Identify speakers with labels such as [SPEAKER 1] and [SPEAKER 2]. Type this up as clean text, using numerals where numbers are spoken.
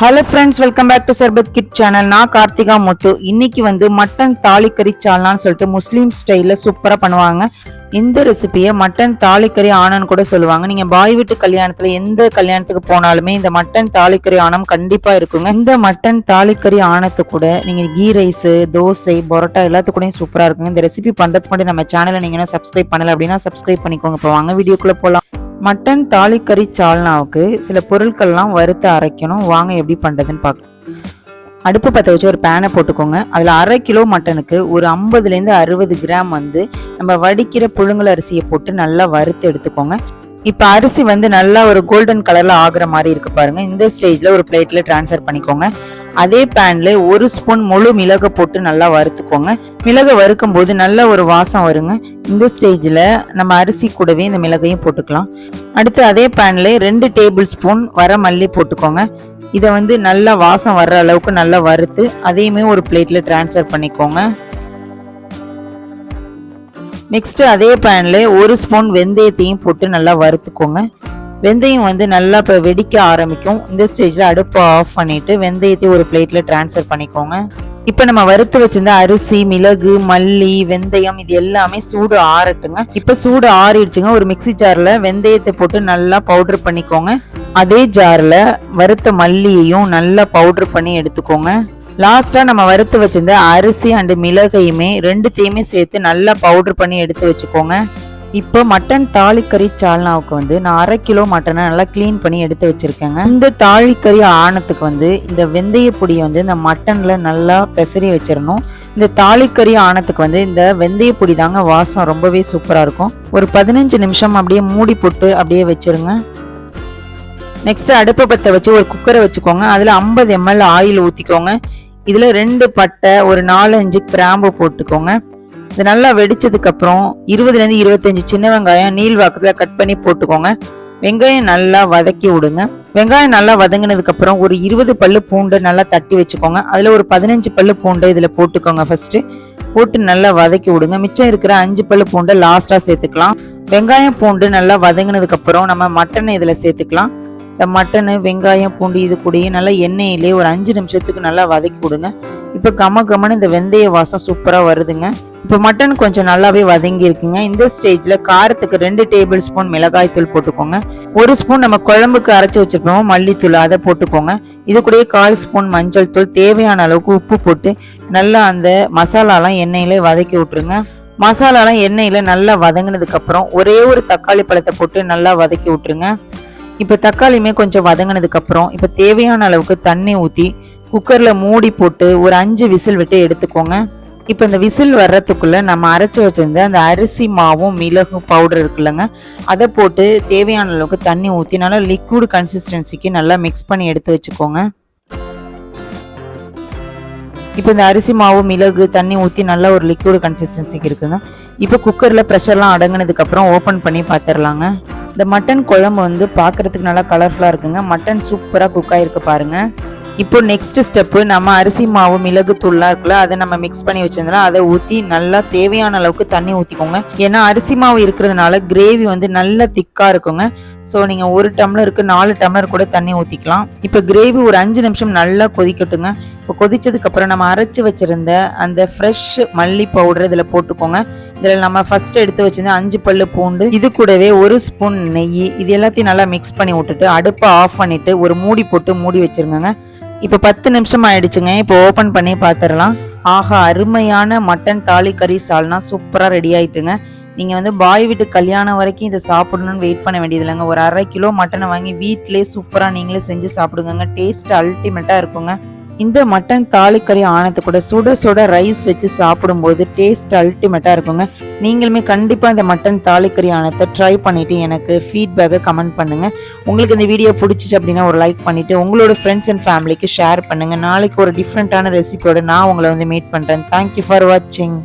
[SPEAKER 1] Hello friends, welcome back to Sarbath Kid channel. நான் கார்த்திகா முத்து. இன்னைக்கு வந்து மட்டன் தாலி கறி சால்னான்னு சொல்லிட்டு முஸ்லீம் ஸ்டைல்ல சூப்பரா பண்ணுவாங்க. இந்த ரெசிபியை மட்டன் தாலி கறி ஆனன்னு கூட சொல்லுவாங்க. நீங்க பாய் வீட்டு கல்யாணத்துல எந்த கல்யாணத்துக்கு போனாலுமே இந்த மட்டன் தாலி கறி ஆனம் கண்டிப்பா இருக்குங்க. இந்த மட்டன் தாலி கறி ஆனத்து கூட நீங்க கீ ரைஸ், தோசை, பரோட்டா எல்லாத்துக்கூடயும் சூப்பரா இருக்குங்க. இந்த ரெசிபி பண்றதுக்கு முன்னாடி நம்ம சேனலை நீங்க சப்ஸ்கிரைப் பண்ணல அப்படின்னா சப்ஸ்கிரைப் பண்ணிக்கோங்க. இப்போ வாங்க வீடியோக்குள்ள போலாம். மட்டன் தாலி கறி சால்னாவுக்கு சில பொருட்கள்லாம் வறுத்து அரைக்கணும். வாங்க எப்படி பண்றதுன்னு பார்க்கலாம். அடுப்பு பற்ற வச்சு ஒரு பேனை போட்டுக்கோங்க. அதில் 1/2 கிலோ மட்டனுக்கு ஒரு 50லேருந்து 60 கிராம் வந்து நம்ம வடிக்கிற புழுங்கல் அரிசியை போட்டு நல்லா வறுத்து எடுத்துக்கோங்க. இப்போ அரிசி வந்து நல்லா ஒரு கோல்டன் கலர்ல ஆகுற மாதிரி இருக்கு பாருங்க. இந்த ஸ்டேஜ்ல ஒரு பிளேட்ல டிரான்ஸ்ஃபர் பண்ணிக்கோங்க. அதே பேன்ல 1 ஸ்பூன் முழு மிளகு போட்டு நல்லா வறுத்துக்கோங்க. மிளகு வறுக்கும் போது நல்ல ஒரு வாசம் வருங்க. இந்த ஸ்டேஜ்ல நம்ம அரிசி கூடவே இந்த மிளகையும் போட்டுக்கலாம். அடுத்து அதே பேன்ல 2 டேபிள் ஸ்பூன் வர மல்லி போட்டுக்கோங்க. இதை வந்து நல்லா வாசம் வர்ற அளவுக்கு நல்லா வறுத்து அதையுமே ஒரு பிளேட்ல டிரான்ஸ்ஃபர் பண்ணிக்கோங்க. நெக்ஸ்ட் அதே பேன்ல 1 ஸ்பூன் வெந்தயத்தையும் போட்டு நல்லா வறுத்துக்கோங்க. வெந்தயம் வந்து நல்லா இப்போ வெடிக்க ஆரம்பிக்கும். இந்த ஸ்டேஜ்ல அடுப்பை ஆஃப் பண்ணிட்டு வெந்தயத்தை ஒரு பிளேட்ல டிரான்ஸ்ஃபர் பண்ணிக்கோங்க. இப்போ நம்ம வறுத்து வச்சிருந்த அரிசி, மிளகு, மல்லி, வெந்தயம் இது எல்லாமே சூடு ஆறட்டுங்க. இப்போ சூடு ஆறிடுச்சுங்க. ஒரு மிக்சி ஜார்ல வெந்தயத்தை போட்டு நல்லா பவுடர் பண்ணிக்கோங்க. அதே ஜார்ல வறுத்த மல்லியையும் நல்லா பவுடர் பண்ணி எடுத்துக்கோங்க. லாஸ்டா நம்ம வறுத்து வச்சிருந்த அரிசி அண்ட் மிளகையுமே ரெண்டுத்தையுமே சேர்த்து நல்லா பவுடர் பண்ணி எடுத்து வச்சுக்கோங்க. இப்போ மட்டன் தாலிக்கறி சால்னாவுக்கு வந்து நான் 1/2 கிலோ மட்டனை நல்லா கிளீன் பண்ணி எடுத்து வச்சிருக்கேங்க. இந்த தாலிக்கறி ஆனத்துக்கு வந்து இந்த வெந்தய பொடியை வந்து இந்த மட்டன்ல நல்லா பெசரி வச்சிடணும். இந்த தாலிக்கறி ஆனத்துக்கு வந்து இந்த வெந்தய பொடி தாங்க வாசம் ரொம்பவே சூப்பரா இருக்கும். ஒரு 15 நிமிஷம் அப்படியே மூடி போட்டு அப்படியே வச்சிருங்க. நெக்ஸ்ட் அடுப்பை பற்ற வச்சு ஒரு குக்கரை வச்சுக்கோங்க. அதுல 50 ml ஆயில் ஊத்திக்கோங்க. இதுல 2 பட்டை, ஒரு 4-5 கிராம்பு போட்டுக்கோங்க. இது நல்லா வெடிச்சதுக்கு அப்புறம் 20லேருந்து 25 சின்ன வெங்காயம் நீள் வாக்கத்துல கட் பண்ணி போட்டுக்கோங்க. வெங்காயம் நல்லா வதக்கி விடுங்க. வெங்காயம் நல்லா வதங்கினதுக்கு அப்புறம் ஒரு 20 பல்லு பூண்டு நல்லா தட்டி வச்சுக்கோங்க. அதுல ஒரு 15 பல்லு பூண்டு இதுல போட்டுக்கோங்க. ஃபர்ஸ்ட் போட்டு நல்லா வதக்கி விடுங்க. மிச்சம் இருக்கிற 5 பல்லு பூண்டை லாஸ்டா சேர்த்துக்கலாம். வெங்காயம் பூண்டு நல்லா வதங்கினதுக்கு அப்புறம் நம்ம மட்டனை இதுல சேர்த்துக்கலாம். இந்த மட்டனு, வெங்காயம், பூண்டு இது கூடயே நல்லா எண்ணெயிலே ஒரு 5 நிமிஷத்துக்கு நல்லா வதக்கி விடுங்க. இப்போ கமன்னு இந்த வெந்தய வாசம் சூப்பரா வருதுங்க. இப்போ மட்டன் கொஞ்சம் நல்லாவே வதங்கி இருக்குங்க. இந்த ஸ்டேஜ்ல காரத்துக்கு 2 டேபிள் ஸ்பூன் மிளகாய் தூள் போட்டுக்கோங்க. 1 ஸ்பூன் நம்ம குழம்புக்கு அரைச்சி வச்சிருப்போம் மல்லித்தூள், அதை போட்டுக்கோங்க. இது கூடயே 1/4 ஸ்பூன் மஞ்சள் தூள், தேவையான அளவுக்கு உப்பு போட்டு நல்லா அந்த மசாலாலாம் எண்ணெயில வதக்கி விட்டுருங்க. மசாலாலாம் எண்ணெயில நல்லா வதங்கினதுக்கு அப்புறம் ஒரே ஒரு தக்காளி பழத்தை போட்டு நல்லா வதக்கி விட்டுருங்க. இப்போ தக்காளியுமே கொஞ்சம் வதங்கினதுக்கு அப்புறம் இப்போ தேவையான அளவுக்கு தண்ணி ஊற்றி குக்கர்ல மூடி போட்டு ஒரு 5 விசில் விட்டு எடுத்துக்கோங்க. இப்போ இந்த விசில் வர்றதுக்குள்ள நம்ம அரைச்சி வச்சிருந்த அந்த அரிசி மாவும் மிளகு பவுடர் இருக்குல்லங்க, அதை போட்டு தேவையான அளவுக்கு தண்ணி ஊற்றி நல்லா லிக்விட் கன்சிஸ்டன்சிக்கு நல்லா மிக்ஸ் பண்ணி எடுத்து வச்சுக்கோங்க. இப்போ இந்த அரிசி மாவு, மிளகு, தண்ணி ஊற்றி நல்லா ஒரு லிக்விட் கன்சிஸ்டன்சிக்கு இருக்குங்க. இப்போ குக்கர்ல ப்ரெஷர்லாம் அடங்கினதுக்கு அப்புறம் ஓப்பன் பண்ணி பார்த்துடலாங்க. இந்த மட்டன் குழம்பு வந்து பார்க்கறதுக்கு நல்லா கலர்ஃபுல்லா இருக்குங்க. மட்டன் சூப்பரா குக் ஆயிருக்கு பாருங்க. இப்போ நெக்ஸ்ட் ஸ்டெப்பு, நம்ம அரிசி மாவு, மிளகு தூள்லாம் இருக்குல்ல, அதை நம்ம மிக்ஸ் பண்ணி வச்சிருந்தோம்னா அதை ஊற்றி நல்லா தேவையான அளவுக்கு தண்ணி ஊற்றிக்கோங்க. ஏன்னா அரிசி மாவு இருக்கிறதுனால கிரேவி வந்து நல்லா திக்கா இருக்குங்க. ஸோ நீங்க 1 டம்ளருக்கு 4 டம்ளர் கூட தண்ணி ஊற்றிக்கலாம். இப்போ கிரேவி ஒரு 5 நிமிஷம் நல்லா கொதிக்கட்டுங்க. இப்போ கொதிச்சதுக்கு அப்புறம் நம்ம அரைச்சி வச்சிருந்த அந்த ஃப்ரெஷ் மல்லி பவுடர் இதில் போட்டுக்கோங்க. இதில் நம்ம ஃபர்ஸ்ட் எடுத்து வச்சிருந்த 5 பல்லு பூண்டு, இது கூடவே 1 ஸ்பூன் நெய், இது எல்லாத்தையும் நல்லா மிக்ஸ் பண்ணி விட்டுட்டு அடுப்பை ஆஃப் பண்ணிட்டு ஒரு மூடி போட்டு மூடி வச்சிருங்க. இப்போ 10 நிமிஷம் ஆயிடுச்சுங்க. இப்போ ஓப்பன் பண்ணி பார்த்துடலாம். ஆஹா, அருமையான மட்டன் தாலி கறி சால்னா சூப்பரா ரெடி ஆயிட்டுங்க. நீங்க வந்து பாய் வீட்டு கல்யாணம் வரைக்கும் இதை சாப்பிடணும்னு வெயிட் பண்ண வேண்டியது இல்லைங்க. ஒரு 1/2 கிலோ மட்டனை வாங்கி வீட்டிலே சூப்பரா நீங்களே செஞ்சு சாப்பிடுங்க. டேஸ்ட் அல்டிமேட்டா இருக்குங்க. இந்த மட்டன் தாலிக்கறி ஆனத்து கூட சுட சுட ரைஸ் வச்சு சாப்பிடும்போது டேஸ்ட் அல்டிமேட்டா இருக்குங்க. நீங்களுமே கண்டிப்பா இந்த மட்டன் தாலிக்கறி ஆனத்தை ட்ரை பண்ணிட்டு எனக்கு ஃபீட்பேக்கை கமெண்ட் பண்ணுங்க. உங்களுக்கு இந்த வீடியோ பிடிச்சிச்சு அப்படின்னா ஒரு லைக் பண்ணிட்டு உங்களோட ஃப்ரெண்ட்ஸ் அண்ட் ஃபேமிலிக்கு ஷேர் பண்ணுங்க. நாளைக்கு ஒரு டிஃப்ரெண்டான ரெசிபியோட நான் உங்களை வந்து மீட் பண்றேன். தேங்க்யூ ஃபார் வாட்சிங்.